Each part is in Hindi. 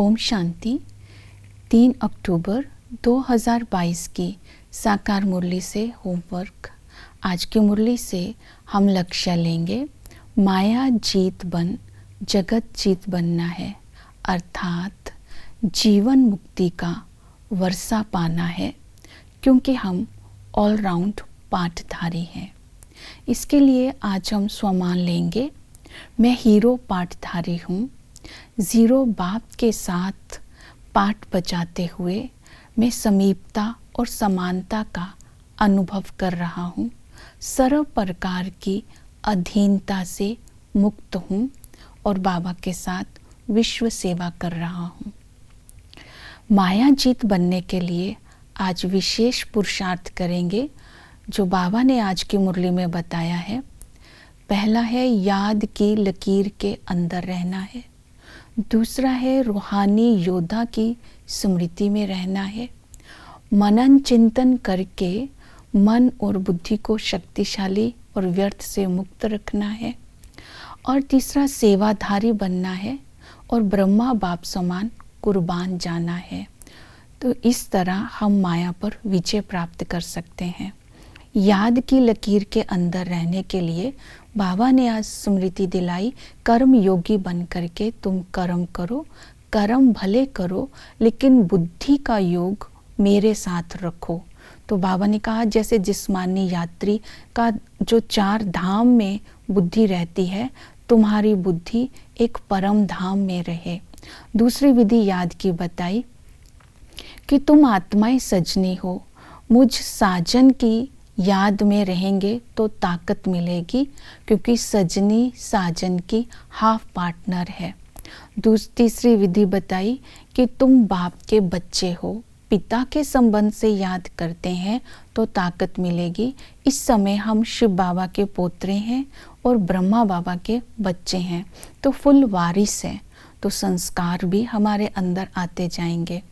ओम शांति। 3 अक्टूबर 2022 की साकार मुरली से होमवर्क। आज की मुरली से हम लक्ष्य लेंगे, माया जीत बन जगत जीत बनना है, अर्थात जीवन मुक्ति का वर्षा पाना है, क्योंकि हम ऑलराउंड पाठधारी हैं। इसके लिए आज हम स्वमान लेंगे, मैं हीरो पाठधारी हूँ। ज़ीरो बाप के साथ पाठ बजाते हुए मैं समीपता और समानता का अनुभव कर रहा हूँ। सर्व प्रकार की अधीनता से मुक्त हूँ और बाबा के साथ विश्व सेवा कर रहा हूँ। माया जीत बनने के लिए आज विशेष पुरुषार्थ करेंगे, जो बाबा ने आज की मुरली में बताया है। पहला है याद की लकीर के अंदर रहना है। दूसरा है रूहानी योद्धा की स्मृति में रहना है। मनन चिंतन करके मन और बुद्धि को शक्तिशाली और व्यर्थ से मुक्त रखना है। और तीसरा सेवाधारी बनना है और ब्रह्मा बाप समान कुर्बान जाना है। तो इस तरह हम माया पर विजय प्राप्त कर सकते हैं। याद की लकीर के अंदर रहने के लिए बाबा ने आज स्मृति दिलाई, कर्म योगी बन करके तुम कर्म करो, कर्म भले करो, लेकिन बुद्धि का योग मेरे साथ रखो। तो बाबा ने कहा, जैसे जिस्मानी यात्री का जो 4 धाम में बुद्धि रहती है, तुम्हारी बुद्धि एक परम धाम में रहे। दूसरी विधि याद की बताई कि तुम आत्माएं सजनी हो, मुझ साजन की याद में रहेंगे तो ताकत मिलेगी, क्योंकि सजनी साजन की हाफ पार्टनर है। तीसरी विधि बताई कि तुम बाप के बच्चे हो, पिता के संबंध से याद करते हैं तो ताकत मिलेगी। इस समय हम शिव बाबा के पोत्रे हैं और ब्रह्मा बाबा के बच्चे हैं, तो फुल वारिस हैं, तो संस्कार भी हमारे अंदर आते जाएंगे।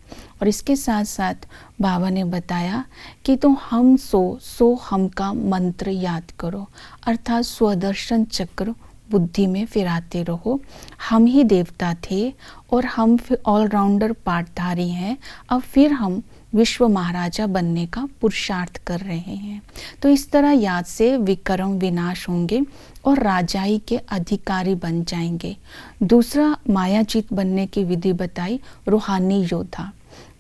और इसके साथ साथ बाबा ने बताया कि तुम हम सो हम का मंत्र याद करो, अर्थात स्वदर्शन चक्र बुद्धि में फिराते रहो। हम ही देवता थे और हम ऑलराउंडर पाठधारी हैं। अब फिर हम विश्व महाराजा बनने का पुरुषार्थ कर रहे हैं। तो इस तरह याद से विक्रम विनाश होंगे और राजाई के अधिकारी बन जाएंगे। दूसरा मायाजीत बनने की विधि बताई, रूहानी योद्धा।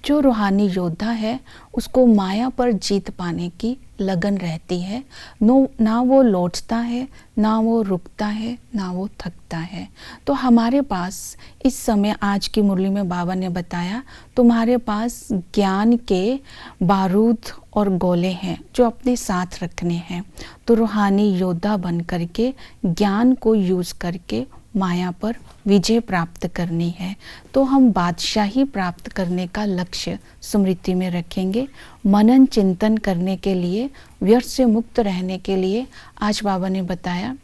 जो रूहानी योद्धा है उसको माया पर जीत पाने की लगन रहती है। ना वो लौटता है, ना वो रुकता है, ना वो थकता है। तो हमारे पास इस समय आज की मुरली में बाबा ने बताया, तुम्हारे पास ज्ञान के बारूद और गोले हैं जो अपने साथ रखने हैं। तो रूहानी योद्धा बन करके ज्ञान को यूज़ करके माया पर विजय प्राप्त करनी है। तो हम बादशाही प्राप्त करने का लक्ष्य स्मृति में रखेंगे। मनन चिंतन करने के लिए, व्यर्थ से मुक्त रहने के लिए आज बाबा ने बताया,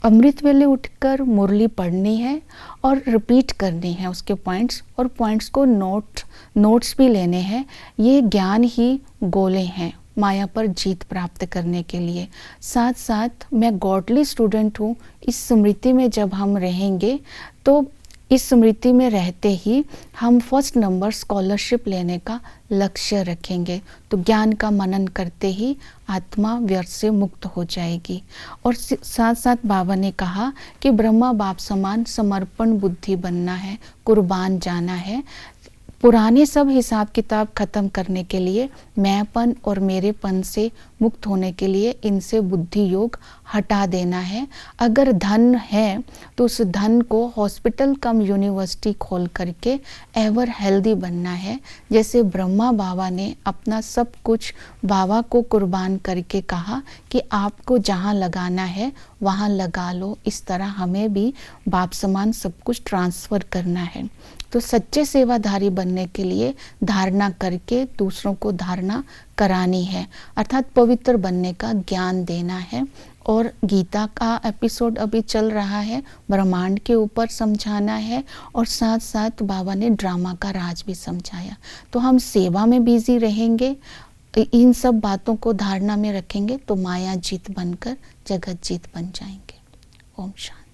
अमृत वेले उठकर मुरली पढ़नी है और रिपीट करनी है उसके पॉइंट्स, और पॉइंट्स को नोट्स भी लेने हैं। ये ज्ञान ही गोले हैं माया पर जीत प्राप्त करने के लिए। साथ साथ मैं गॉडली स्टूडेंट हूँ, इस स्मृति में जब हम रहेंगे तो इस स्मृति में रहते ही हम फर्स्ट नंबर स्कॉलरशिप लेने का लक्ष्य रखेंगे। तो ज्ञान का मनन करते ही आत्मा व्यर्थ से मुक्त हो जाएगी। और साथ साथ बाबा ने कहा कि ब्रह्मा बाप समान समर्पण बुद्धि बनना है, कुर्बान जाना है। पुराने सब हिसाब किताब ख़त्म करने के लिए, मैंपन और मेरेपन से मुक्त होने के लिए इनसे बुद्धि योग हटा देना है। अगर धन है तो उस धन को हॉस्पिटल कम यूनिवर्सिटी खोल करके एवर हेल्दी बनना है। जैसे ब्रह्मा बाबा ने अपना सब कुछ बाबा को कुर्बान करके कहा कि आपको जहाँ लगाना है वहाँ लगा लो, इस तरह हमें भी बाप समान सब कुछ ट्रांसफ़र करना है। तो सच्चे सेवाधारी बनने के लिए धारणा करके दूसरों को धारणा करानी है, अर्थात पवित्र बनने का ज्ञान देना है। और गीता का एपिसोड अभी चल रहा है, ब्रह्मांड के ऊपर समझाना है, और साथ साथ बाबा ने ड्रामा का राज भी समझाया। तो हम सेवा में बिजी रहेंगे, इन सब बातों को धारणा में रखेंगे तो माया जीत बनकर जगत जीत बन जाएंगे। ओम शांति।